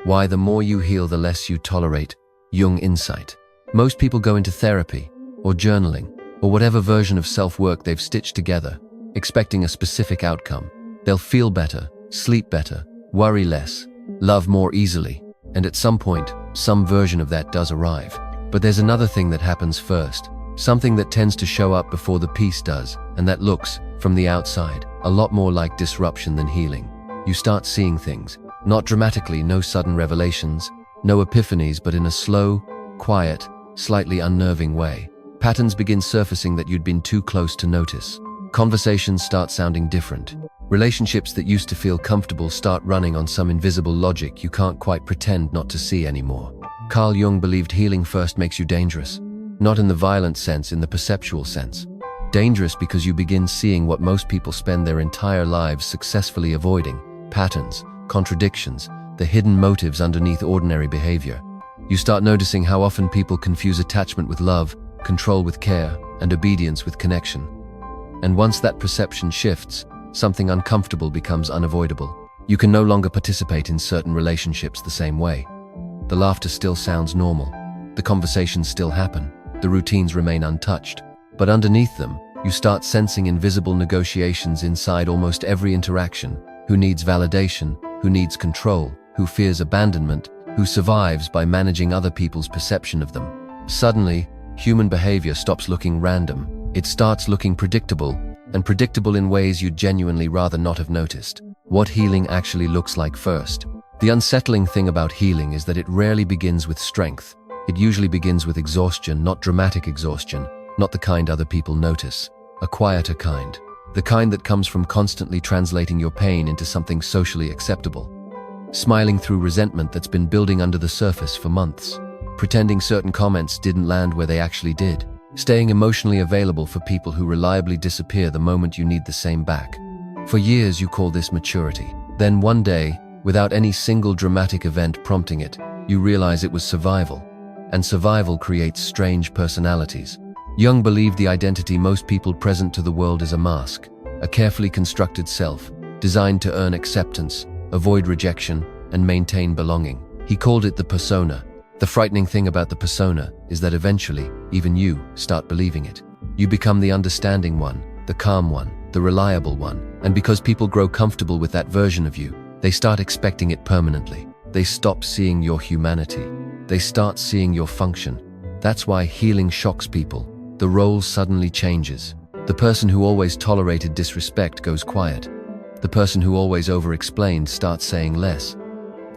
Why the more you heal, the less you tolerate. Jung insight. Most people go into therapy, or journaling, or whatever version of self-work they've stitched together, expecting a specific outcome. They'll feel better, sleep better, worry less, love more easily, and at some point, some version of that does arrive. But there's another thing that happens first, something that tends to show up before the peace does, and that looks, from the outside, a lot more like disruption than healing. You start seeing things, not dramatically, no sudden revelations, no epiphanies, but in a slow, quiet, slightly unnerving way. Patterns begin surfacing that you'd been too close to notice. Conversations start sounding different. Relationships that used to feel comfortable start running on some invisible logic you can't quite pretend not to see anymore. Carl Jung believed healing first makes you dangerous. Not in the violent sense, in the perceptual sense. Dangerous because you begin seeing what most people spend their entire lives successfully avoiding: patterns, contradictions, the hidden motives underneath ordinary behavior. You start noticing how often people confuse attachment with love, control with care, and obedience with connection. And once that perception shifts, something uncomfortable becomes unavoidable. You can no longer participate in certain relationships the same way. The laughter still sounds normal. The conversations still happen. The routines remain untouched. But underneath them, you start sensing invisible negotiations inside almost every interaction. Who needs validation? Who needs control? Who fears abandonment? Who survives by managing other people's perception of them? Suddenly, human behavior stops looking random. It starts looking predictable, and predictable in ways you'd genuinely rather not have noticed. What healing actually looks like first. The unsettling thing about healing is that it rarely begins with strength. It usually begins with exhaustion, not dramatic exhaustion, not the kind other people notice. A quieter kind. The kind that comes from constantly translating your pain into something socially acceptable. Smiling through resentment that's been building under the surface for months. Pretending certain comments didn't land where they actually did. Staying emotionally available for people who reliably disappear the moment you need the same back. For years you call this maturity. Then one day, without any single dramatic event prompting it, you realize it was survival. And survival creates strange personalities. Jung believed the identity most people present to the world is a mask, a carefully constructed self, designed to earn acceptance, avoid rejection, and maintain belonging. He called it the persona. The frightening thing about the persona is that eventually, even you start believing it. You become the understanding one, the calm one, the reliable one, and because people grow comfortable with that version of you, they start expecting it permanently. They stop seeing your humanity. They start seeing your function. That's why healing shocks people. The role suddenly changes. The person who always tolerated disrespect goes quiet. The person who always over-explained starts saying less.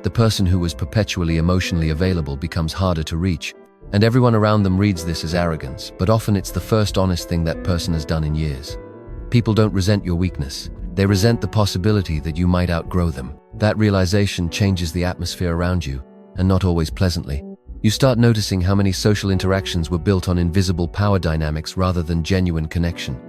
The person who was perpetually emotionally available becomes harder to reach, and everyone around them reads this as arrogance, but often it's the first honest thing that person has done in years. People don't resent your weakness. They resent the possibility that you might outgrow them. That realization changes the atmosphere around you, and not always pleasantly. You start noticing how many social interactions were built on invisible power dynamics rather than genuine connection.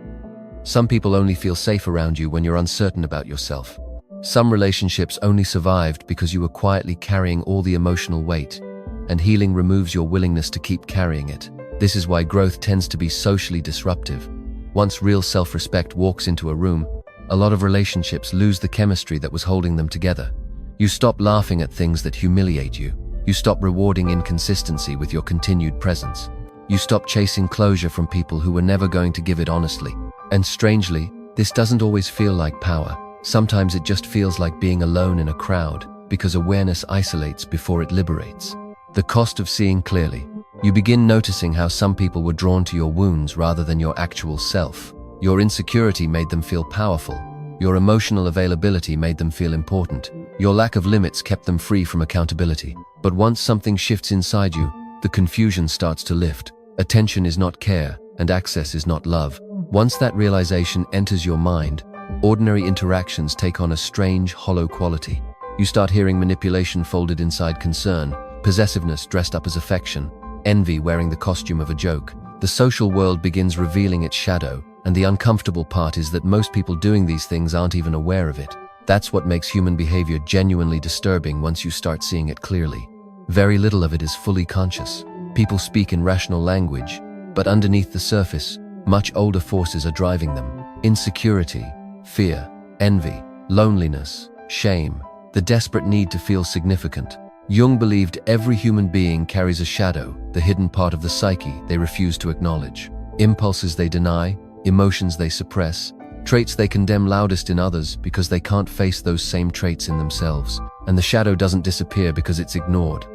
Some people only feel safe around you when you're uncertain about yourself. Some relationships only survived because you were quietly carrying all the emotional weight, and healing removes your willingness to keep carrying it. This is why growth tends to be socially disruptive. Once real self-respect walks into a room, a lot of relationships lose the chemistry that was holding them together. You stop laughing at things that humiliate you. You stop rewarding inconsistency with your continued presence. You stop chasing closure from people who were never going to give it honestly. And strangely, this doesn't always feel like power. Sometimes it just feels like being alone in a crowd, because awareness isolates before it liberates. The cost of seeing clearly. You begin noticing how some people were drawn to your wounds rather than your actual self. Your insecurity made them feel powerful. Your emotional availability made them feel important. Your lack of limits kept them free from accountability. But once something shifts inside you, the confusion starts to lift. Attention is not care, and access is not love. Once that realization enters your mind, ordinary interactions take on a strange, hollow quality. You start hearing manipulation folded inside concern, possessiveness dressed up as affection, envy wearing the costume of a joke. The social world begins revealing its shadow, and the uncomfortable part is that most people doing these things aren't even aware of it. That's what makes human behavior genuinely disturbing once you start seeing it clearly. Very little of it is fully conscious. People speak in rational language, but underneath the surface, much older forces are driving them. Insecurity, fear, envy, loneliness, shame, the desperate need to feel significant. Jung believed every human being carries a shadow, the hidden part of the psyche they refuse to acknowledge. Impulses they deny, emotions they suppress, traits they condemn loudest in others because they can't face those same traits in themselves. And the shadow doesn't disappear because it's ignored.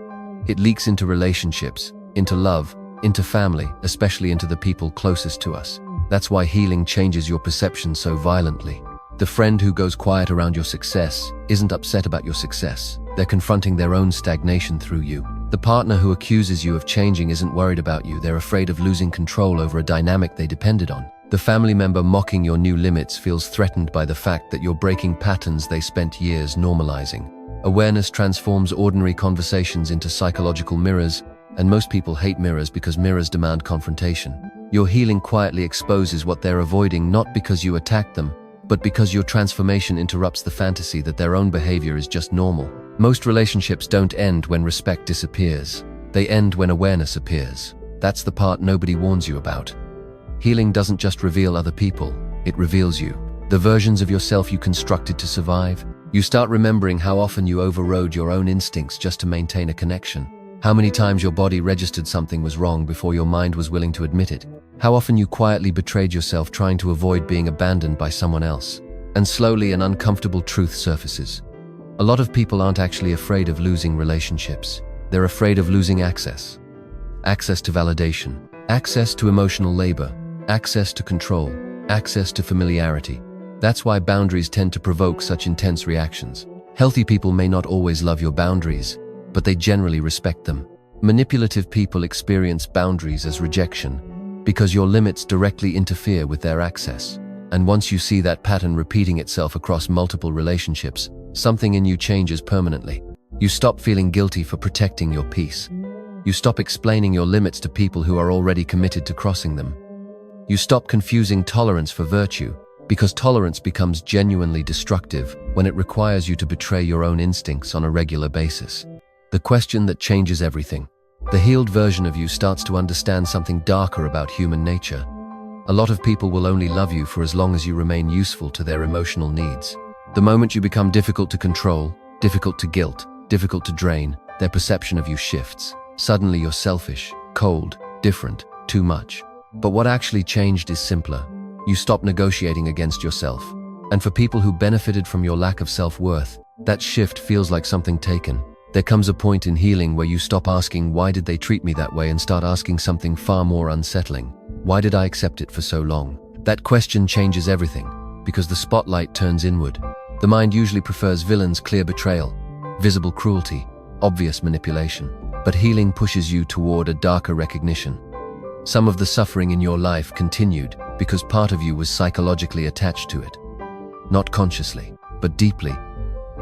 It leaks into relationships, into love, into family, especially into the people closest to us. That's why healing changes your perception so violently. The friend who goes quiet around your success isn't upset about your success. They're confronting their own stagnation through you. The partner who accuses you of changing isn't worried about you. They're afraid of losing control over a dynamic they depended on. The family member mocking your new limits feels threatened by the fact that you're breaking patterns they spent years normalizing. Awareness transforms ordinary conversations into psychological mirrors, and most people hate mirrors because mirrors demand confrontation. Your healing quietly exposes what they're avoiding, not because you attacked them, but because your transformation interrupts the fantasy that their own behavior is just normal. Most relationships don't end when respect disappears. They end when awareness appears. That's the part nobody warns you about. Healing doesn't just reveal other people, it reveals you. The versions of yourself you constructed to survive. You start remembering how often you overrode your own instincts just to maintain a connection. How many times your body registered something was wrong before your mind was willing to admit it. How often you quietly betrayed yourself trying to avoid being abandoned by someone else. And slowly an uncomfortable truth surfaces. A lot of people aren't actually afraid of losing relationships. They're afraid of losing access. Access to validation, access to emotional labor, access to control, access to familiarity. That's why boundaries tend to provoke such intense reactions. Healthy people may not always love your boundaries, but they generally respect them. Manipulative people experience boundaries as rejection because your limits directly interfere with their access. And once you see that pattern repeating itself across multiple relationships, something in you changes permanently. You stop feeling guilty for protecting your peace. You stop explaining your limits to people who are already committed to crossing them. You stop confusing tolerance for virtue, because tolerance becomes genuinely destructive when it requires you to betray your own instincts on a regular basis. The question that changes everything. The healed version of you starts to understand something darker about human nature. A lot of people will only love you for as long as you remain useful to their emotional needs. The moment you become difficult to control, difficult to guilt, difficult to drain, their perception of you shifts. Suddenly you're selfish, cold, different, too much. But what actually changed is simpler. You stop negotiating against yourself. And for people who benefited from your lack of self-worth, that shift feels like something taken. There comes a point in healing where you stop asking, why did they treat me that way, and start asking something far more unsettling. Why did I accept it for so long? That question changes everything, because the spotlight turns inward. The mind usually prefers villains, clear betrayal, visible cruelty, obvious manipulation. But healing pushes you toward a darker recognition. Some of the suffering in your life continued because part of you was psychologically attached to it. Not consciously, but deeply.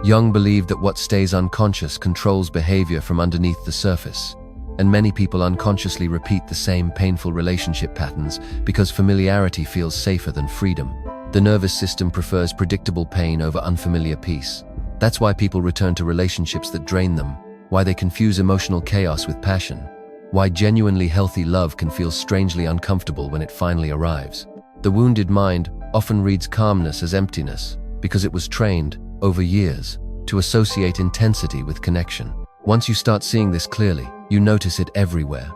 Jung believed that what stays unconscious controls behavior from underneath the surface, and many people unconsciously repeat the same painful relationship patterns because familiarity feels safer than freedom. The nervous system prefers predictable pain over unfamiliar peace. That's why people return to relationships that drain them, why they confuse emotional chaos with passion, why genuinely healthy love can feel strangely uncomfortable when it finally arrives. The wounded mind often reads calmness as emptiness because it was trained, over years, to associate intensity with connection. Once you start seeing this clearly, you notice it everywhere.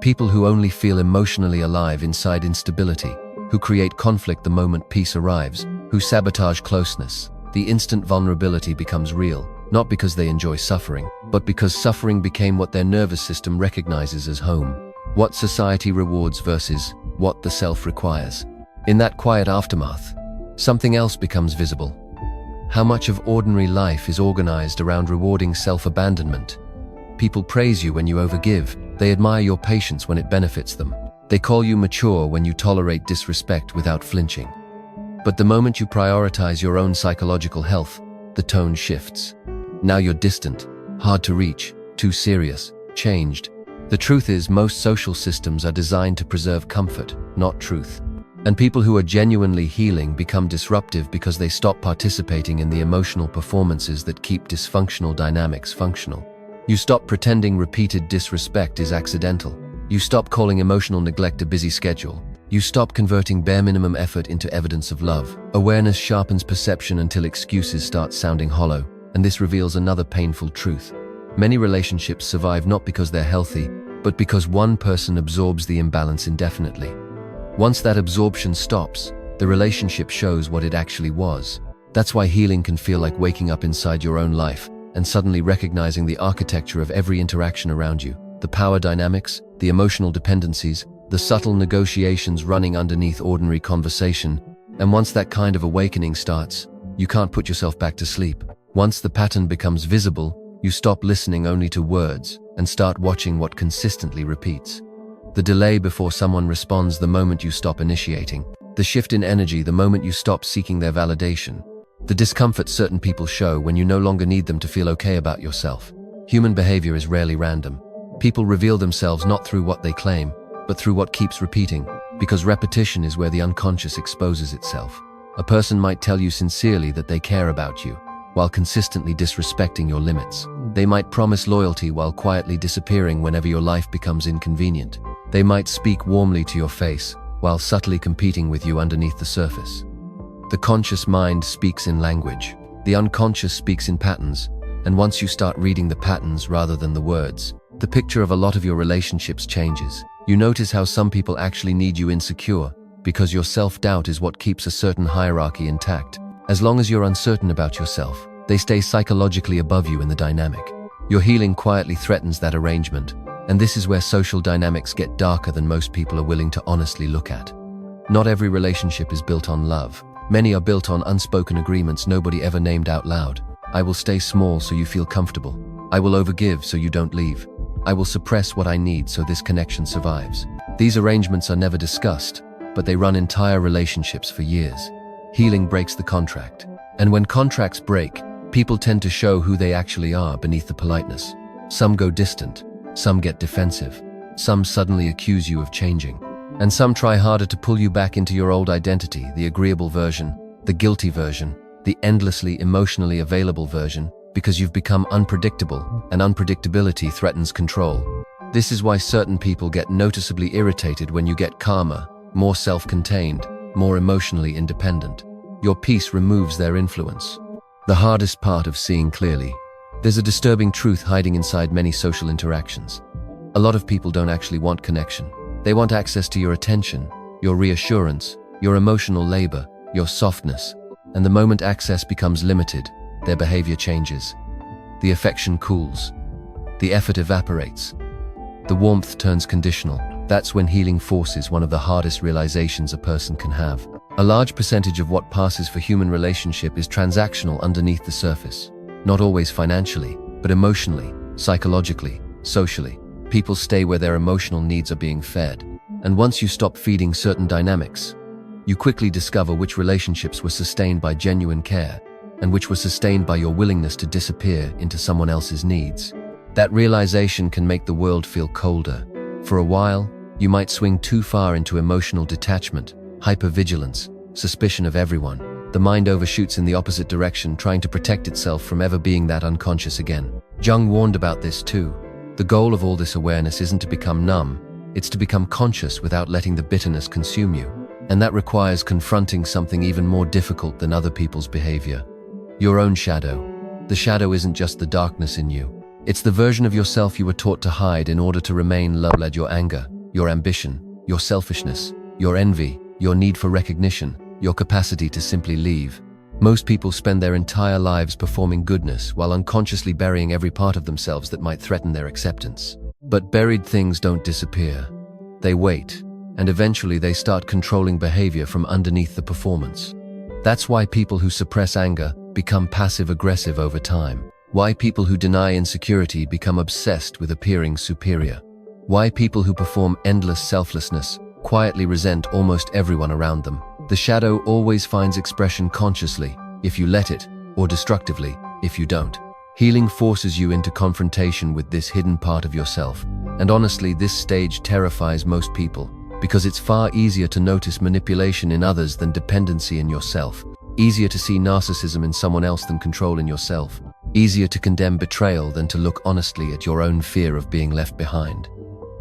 People who only feel emotionally alive inside instability, who create conflict the moment peace arrives, who sabotage closeness. The instant vulnerability becomes real, not because they enjoy suffering, but because suffering became what their nervous system recognizes as home. What society rewards versus what the self requires. In that quiet aftermath, something else becomes visible. How much of ordinary life is organized around rewarding self-abandonment? People praise you when you overgive. They admire your patience when it benefits them. They call you mature when you tolerate disrespect without flinching. But the moment you prioritize your own psychological health, the tone shifts. Now you're distant, hard to reach, too serious, changed. The truth is, most social systems are designed to preserve comfort, not truth. And people who are genuinely healing become disruptive because they stop participating in the emotional performances that keep dysfunctional dynamics functional. You stop pretending repeated disrespect is accidental. You stop calling emotional neglect a busy schedule. You stop converting bare minimum effort into evidence of love. Awareness sharpens perception until excuses start sounding hollow, and this reveals another painful truth. Many relationships survive not because they're healthy, but because one person absorbs the imbalance indefinitely. Once that absorption stops, the relationship shows what it actually was. That's why healing can feel like waking up inside your own life and suddenly recognizing the architecture of every interaction around you, the power dynamics, the emotional dependencies, the subtle negotiations running underneath ordinary conversation. And once that kind of awakening starts, you can't put yourself back to sleep. Once the pattern becomes visible, you stop listening only to words and start watching what consistently repeats. The delay before someone responds the moment you stop initiating. The shift in energy the moment you stop seeking their validation. The discomfort certain people show when you no longer need them to feel okay about yourself. Human behavior is rarely random. People reveal themselves not through what they claim, but through what keeps repeating, because repetition is where the unconscious exposes itself. A person might tell you sincerely that they care about you, while consistently disrespecting your limits. They might promise loyalty while quietly disappearing whenever your life becomes inconvenient. They might speak warmly to your face, while subtly competing with you underneath the surface. The conscious mind speaks in language. The unconscious speaks in patterns, and once you start reading the patterns rather than the words, the picture of a lot of your relationships changes. You notice how some people actually need you insecure, because your self-doubt is what keeps a certain hierarchy intact. As long as you're uncertain about yourself, they stay psychologically above you in the dynamic. Your healing quietly threatens that arrangement, and this is where social dynamics get darker than most people are willing to honestly look at. Not every relationship is built on love. Many are built on unspoken agreements nobody ever named out loud. I will stay small so you feel comfortable. I will overgive so you don't leave. I will suppress what I need so this connection survives. These arrangements are never discussed, but they run entire relationships for years. Healing breaks the contract. And when contracts break, people tend to show who they actually are beneath the politeness. Some go distant, some get defensive, some suddenly accuse you of changing, and some try harder to pull you back into your old identity, the agreeable version, the guilty version, the endlessly emotionally available version, because you've become unpredictable, and unpredictability threatens control. This is why certain people get noticeably irritated when you get calmer, more self-contained, more emotionally independent. Your peace removes their influence. The hardest part of seeing clearly. There's a disturbing truth hiding inside many social interactions. A lot of people don't actually want connection. They want access to your attention, your reassurance, your emotional labor, your softness. And the moment access becomes limited, their behavior changes. The affection cools. The effort evaporates. The warmth turns conditional. That's when healing forces one of the hardest realizations a person can have. A large percentage of what passes for human relationship is transactional underneath the surface. Not always financially, but emotionally, psychologically, socially. People stay where their emotional needs are being fed. And once you stop feeding certain dynamics, you quickly discover which relationships were sustained by genuine care and which were sustained by your willingness to disappear into someone else's needs. That realization can make the world feel colder. For a while, you might swing too far into emotional detachment, hypervigilance, suspicion of everyone. The mind overshoots in the opposite direction, trying to protect itself from ever being that unconscious again. Jung warned about this too. The goal of all this awareness isn't to become numb, it's to become conscious without letting the bitterness consume you. And that requires confronting something even more difficult than other people's behavior. Your own shadow. The shadow isn't just the darkness in you. It's the version of yourself you were taught to hide in order to remain low. Your anger, your ambition, your selfishness, your envy, your need for recognition, your capacity to simply leave. Most people spend their entire lives performing goodness while unconsciously burying every part of themselves that might threaten their acceptance. But buried things don't disappear. They wait, and eventually they start controlling behavior from underneath the performance. That's why people who suppress anger become passive-aggressive over time. Why people who deny insecurity become obsessed with appearing superior. Why people who perform endless selflessness quietly resent almost everyone around them. The shadow always finds expression consciously, if you let it, or destructively, if you don't. Healing forces you into confrontation with this hidden part of yourself. And honestly, this stage terrifies most people, because it's far easier to notice manipulation in others than dependency in yourself. Easier to see narcissism in someone else than control in yourself. Easier to condemn betrayal than to look honestly at your own fear of being left behind.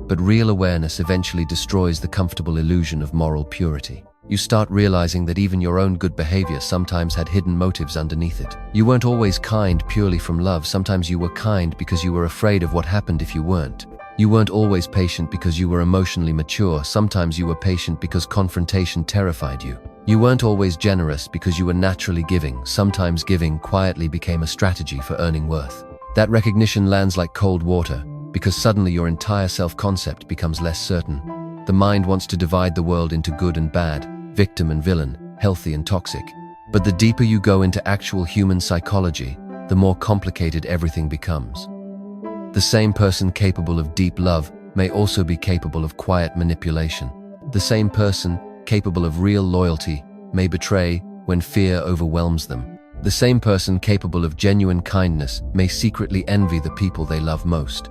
But real awareness eventually destroys the comfortable illusion of moral purity. you start realizing that even your own good behavior sometimes had hidden motives underneath it. You weren't always kind purely from love. Sometimes you were kind because you were afraid of what happened if you weren't. You weren't always patient because you were emotionally mature. Sometimes you were patient because confrontation terrified you. You weren't always generous because you were naturally giving. Sometimes giving quietly became a strategy for earning worth. That recognition lands like cold water, because suddenly your entire self-concept becomes less certain. The mind wants to divide the world into good and bad, victim and villain, healthy and toxic. But the deeper you go into actual human psychology, the more complicated everything becomes. The same person capable of deep love may also be capable of quiet manipulation. The same person capable of real loyalty may betray when fear overwhelms them. The same person capable of genuine kindness may secretly envy the people they love most.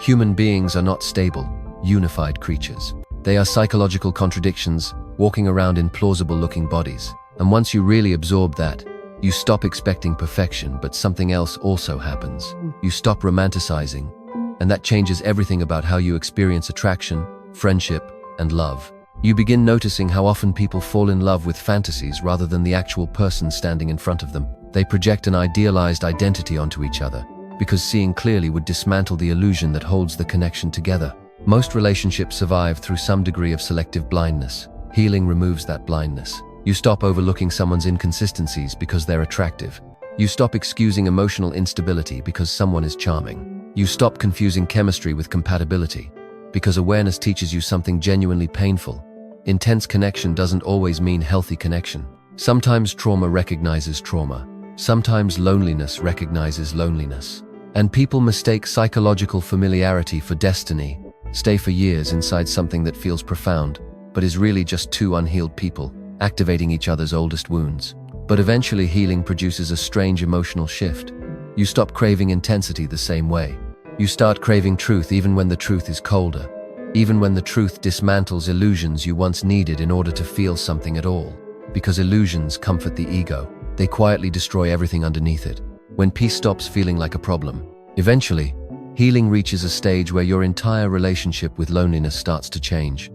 Human beings are not stable, unified creatures. They are psychological contradictions, walking around in plausible-looking bodies. And once you really absorb that, you stop expecting perfection, but something else also happens. You stop romanticizing, and that changes everything about how you experience attraction, friendship, and love. You begin noticing how often people fall in love with fantasies rather than the actual person standing in front of them. They project an idealized identity onto each other, because seeing clearly would dismantle the illusion that holds the connection together. Most relationships survive through some degree of selective blindness. Healing removes that blindness. You stop overlooking someone's inconsistencies because they're attractive. You stop excusing emotional instability because someone is charming. You stop confusing chemistry with compatibility, because awareness teaches you something genuinely painful. Intense connection doesn't always mean healthy connection. Sometimes trauma recognizes trauma. Sometimes loneliness recognizes loneliness. And people mistake psychological familiarity for destiny, stay for years inside something that feels profound, but is really just two unhealed people, activating each other's oldest wounds. But eventually healing produces a strange emotional shift. You stop craving intensity the same way. You start craving truth even when the truth is colder, even when the truth dismantles illusions you once needed in order to feel something at all. Because illusions comfort the ego, they quietly destroy everything underneath it. When peace stops feeling like a problem, eventually, healing reaches a stage where your entire relationship with loneliness starts to change.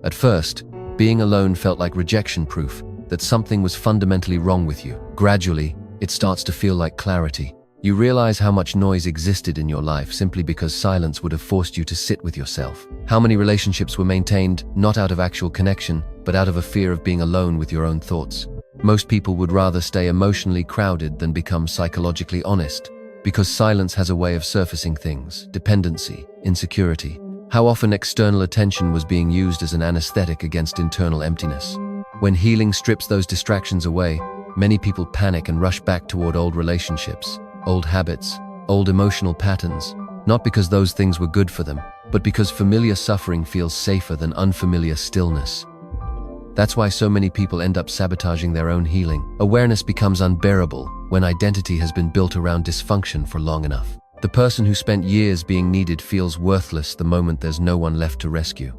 At first, being alone felt like rejection proof that something was fundamentally wrong with you. Gradually, it starts to feel like clarity. You realize how much noise existed in your life simply because silence would have forced you to sit with yourself. How many relationships were maintained not out of actual connection, but out of a fear of being alone with your own thoughts. Most people would rather stay emotionally crowded than become psychologically honest, because silence has a way of surfacing things: dependency, insecurity. How often external attention was being used as an anesthetic against internal emptiness. When healing strips those distractions away, many people panic and rush back toward old relationships, old habits, old emotional patterns, not because those things were good for them, but because familiar suffering feels safer than unfamiliar stillness. That's why so many people end up sabotaging their own healing. Awareness becomes unbearable when identity has been built around dysfunction for long enough. The person who spent years being needed feels worthless the moment there's no one left to rescue.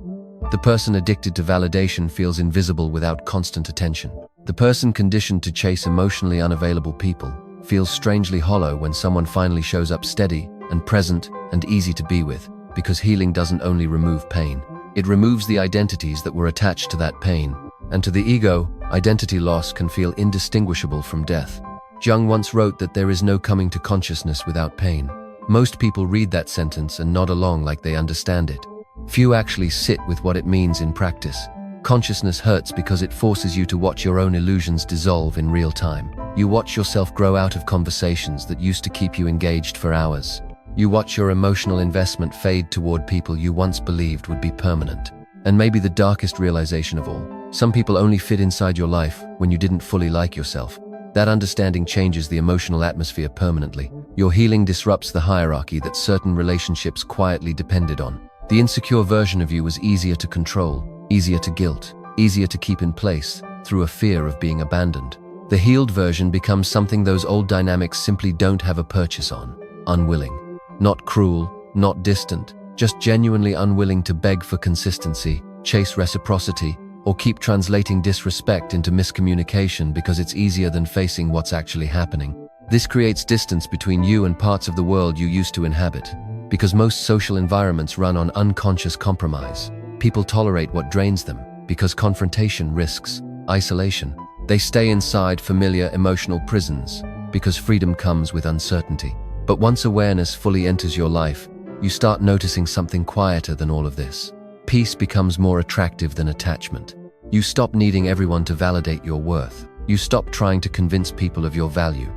The person addicted to validation feels invisible without constant attention. The person conditioned to chase emotionally unavailable people feels strangely hollow when someone finally shows up steady and present and easy to be with, because healing doesn't only remove pain. It removes the identities that were attached to that pain. And to the ego, identity loss can feel indistinguishable from death. Jung once wrote that there is no coming to consciousness without pain. Most people read that sentence and nod along like they understand it. Few actually sit with what it means in practice. Consciousness hurts because it forces you to watch your own illusions dissolve in real time. You watch yourself grow out of conversations that used to keep you engaged for hours. You watch your emotional investment fade toward people you once believed would be permanent. And maybe the darkest realization of all, some people only fit inside your life when you didn't fully like yourself. That understanding changes the emotional atmosphere permanently. Your healing disrupts the hierarchy that certain relationships quietly depended on. The insecure version of you was easier to control, easier to guilt, easier to keep in place through a fear of being abandoned. The healed version becomes something those old dynamics simply don't have a purchase on: unwilling. Not cruel, not distant, just genuinely unwilling to beg for consistency, chase reciprocity, or keep translating disrespect into miscommunication because it's easier than facing what's actually happening. This creates distance between you and parts of the world you used to inhabit. Because most social environments run on unconscious compromise. People tolerate what drains them, because confrontation risks isolation. They stay inside familiar emotional prisons because freedom comes with uncertainty. But once awareness fully enters your life, you start noticing something quieter than all of this. Peace becomes more attractive than attachment. You stop needing everyone to validate your worth. You stop trying to convince people of your value.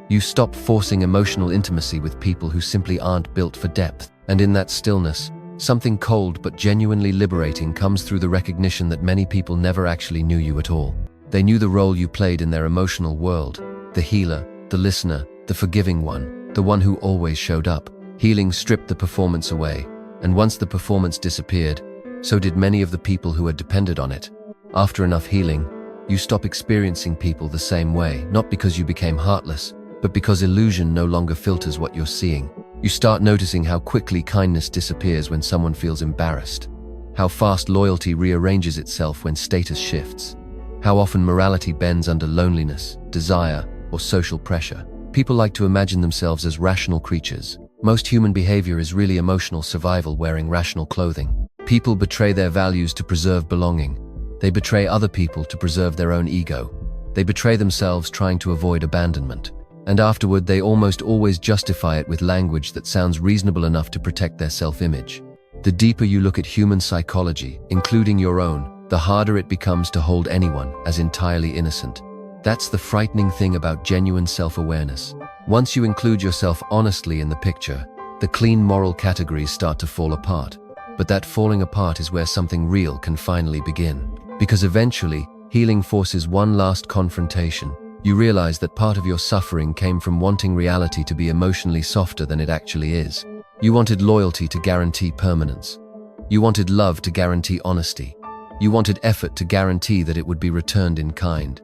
You stop forcing emotional intimacy with people who simply aren't built for depth. And in that stillness, something cold but genuinely liberating comes through the recognition that many people never actually knew you at all. They knew the role you played in their emotional world, the healer, the listener, the forgiving one, the one who always showed up. Healing stripped the performance away, and once the performance disappeared, so did many of the people who had depended on it. After enough healing, you stop experiencing people the same way, not because you became heartless, but because illusion no longer filters what you're seeing. You start noticing how quickly kindness disappears when someone feels embarrassed, how fast loyalty rearranges itself when status shifts, how often morality bends under loneliness, desire, or social pressure. People like to imagine themselves as rational creatures. Most human behavior is really emotional survival wearing rational clothing. People betray their values to preserve belonging. They betray other people to preserve their own ego. They betray themselves trying to avoid abandonment. And afterward, they almost always justify it with language that sounds reasonable enough to protect their self-image. The deeper you look at human psychology, including your own, the harder it becomes to hold anyone as entirely innocent. That's the frightening thing about genuine self-awareness. Once you include yourself honestly in the picture, the clean moral categories start to fall apart. But that falling apart is where something real can finally begin. Because eventually, healing forces one last confrontation. You realize that part of your suffering came from wanting reality to be emotionally softer than it actually is. You wanted loyalty to guarantee permanence. You wanted love to guarantee honesty. You wanted effort to guarantee that it would be returned in kind.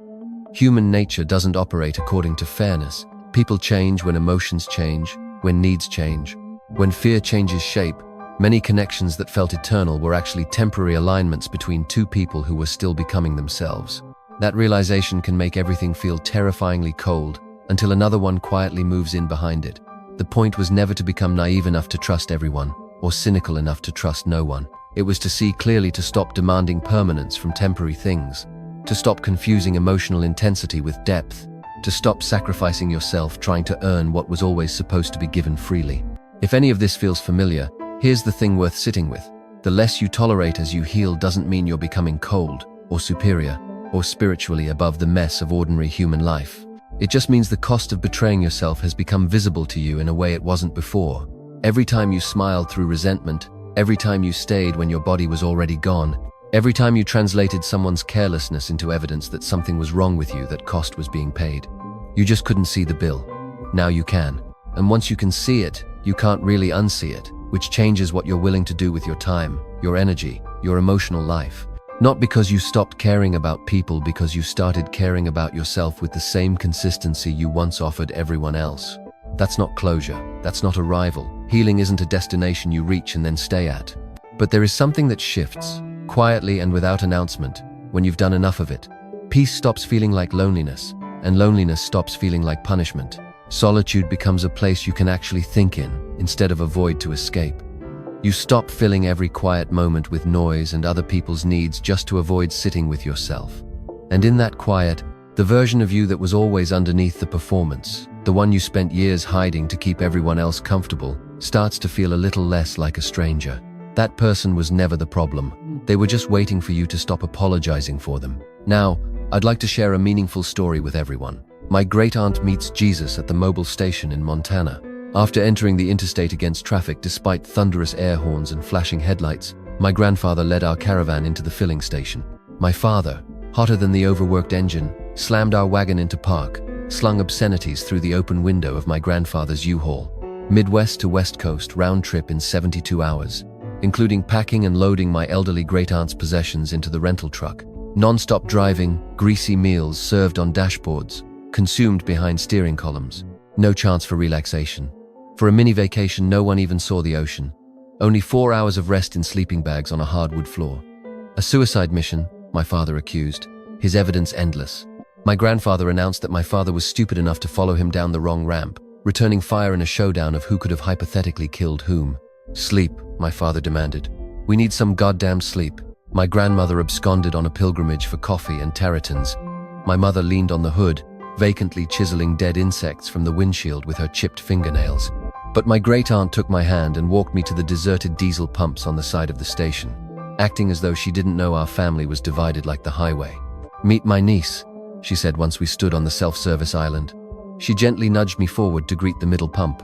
Human nature doesn't operate according to fairness. People change when emotions change, when needs change. When fear changes shape, many connections that felt eternal were actually temporary alignments between two people who were still becoming themselves. That realization can make everything feel terrifyingly cold until another one quietly moves in behind it. The point was never to become naive enough to trust everyone, or cynical enough to trust no one. It was to see clearly, to stop demanding permanence from temporary things, to stop confusing emotional intensity with depth, to stop sacrificing yourself trying to earn what was always supposed to be given freely. If any of this feels familiar, here's the thing worth sitting with. The less you tolerate as you heal doesn't mean you're becoming cold, or superior, or spiritually above the mess of ordinary human life. It just means the cost of betraying yourself has become visible to you in a way it wasn't before. Every time you smiled through resentment, every time you stayed when your body was already gone, every time you translated someone's carelessness into evidence that something was wrong with you, that cost was being paid. You just couldn't see the bill. Now you can. And once you can see it, you can't really unsee it, which changes what you're willing to do with your time, your energy, your emotional life. Not because you stopped caring about people, because you started caring about yourself with the same consistency you once offered everyone else. That's not closure. That's not arrival. Healing isn't a destination you reach and then stay at. But there is something that shifts, quietly and without announcement, when you've done enough of it. Peace stops feeling like loneliness, and loneliness stops feeling like punishment. Solitude becomes a place you can actually think in, instead of a void to escape. You stop filling every quiet moment with noise and other people's needs just to avoid sitting with yourself. And in that quiet, the version of you that was always underneath the performance, the one you spent years hiding to keep everyone else comfortable, starts to feel a little less like a stranger. That person was never the problem. They were just waiting for you to stop apologizing for them. Now, I'd like to share a meaningful story with everyone. My great-aunt meets Jesus at the Mobile station in Montana. After entering the interstate against traffic despite thunderous air horns and flashing headlights, my grandfather led our caravan into the filling station. My father, hotter than the overworked engine, slammed our wagon into park, slung obscenities through the open window of my grandfather's U-Haul. Midwest to West Coast round trip in 72 hours, including packing and loading my elderly great-aunt's possessions into the rental truck. Non-stop driving, greasy meals served on dashboards, consumed behind steering columns. No chance for relaxation. For a mini vacation, no one even saw the ocean. Only 4 hours of rest in sleeping bags on a hardwood floor. A suicide mission, my father accused, his evidence endless. My grandfather announced that my father was stupid enough to follow him down the wrong ramp, returning fire in a showdown of who could have hypothetically killed whom. Sleep, my father demanded. We need some goddamn sleep. My grandmother absconded on a pilgrimage for coffee and territons. My mother leaned on the hood, vacantly chiseling dead insects from the windshield with her chipped fingernails. But my great-aunt took my hand and walked me to the deserted diesel pumps on the side of the station, acting as though she didn't know our family was divided like the highway. "Meet my niece," she said once we stood on the self-service island. She gently nudged me forward to greet the middle pump.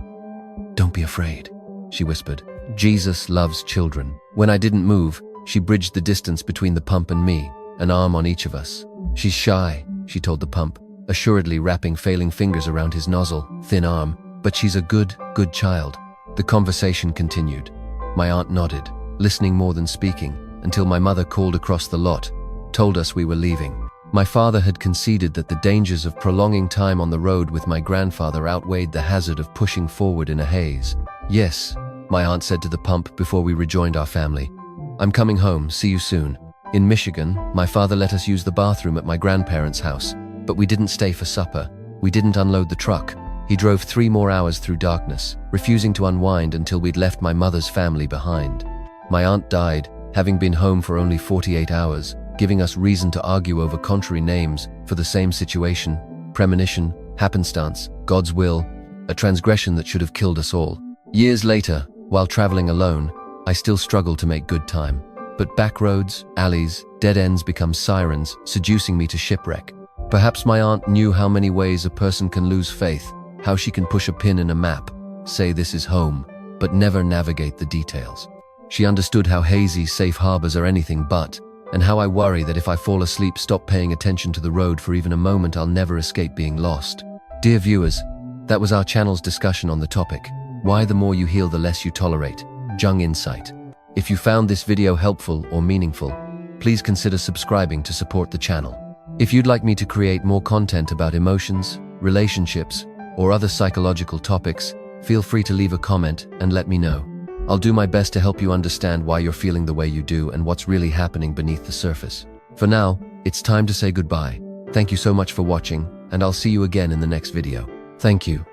"Don't be afraid," she whispered. "Jesus loves children." When I didn't move, she bridged the distance between the pump and me, an arm on each of us. "She's shy," she told the pump, assuredly wrapping failing fingers around his nozzle, thin arm, "but she's a good child." The conversation continued. My aunt nodded, listening more than speaking, until my mother called across the lot, told us we were leaving. My father had conceded that the dangers of prolonging time on the road with my grandfather outweighed the hazard of pushing forward in a haze. "Yes," my aunt said to the pump before we rejoined our family. "I'm coming home, see you soon." In Michigan, my father let us use the bathroom at my grandparents' house, but we didn't stay for supper. We didn't unload the truck. He drove 3 more hours through darkness, refusing to unwind until we'd left my mother's family behind. My aunt died, having been home for only 48 hours, giving us reason to argue over contrary names for the same situation: premonition, happenstance, God's will, a transgression that should have killed us all. Years later, while traveling alone, I still struggle to make good time. But back roads, alleys, dead ends become sirens, seducing me to shipwreck. Perhaps my aunt knew how many ways a person can lose faith, how she can push a pin in a map, say this is home, but never navigate the details. She understood how hazy safe harbors are anything but, and how I worry that if I fall asleep, stop paying attention to the road for even a moment, I'll never escape being lost. Dear viewers, that was our channel's discussion on the topic, why the more you heal, the less you tolerate. Jung Insight. If you found this video helpful or meaningful, please consider subscribing to support the channel. If you'd like me to create more content about emotions, relationships, or other psychological topics, feel free to leave a comment and let me know. I'll do my best to help you understand why you're feeling the way you do and what's really happening beneath the surface. For now, it's time to say goodbye. Thank you so much for watching, and I'll see you again in the next video. Thank you.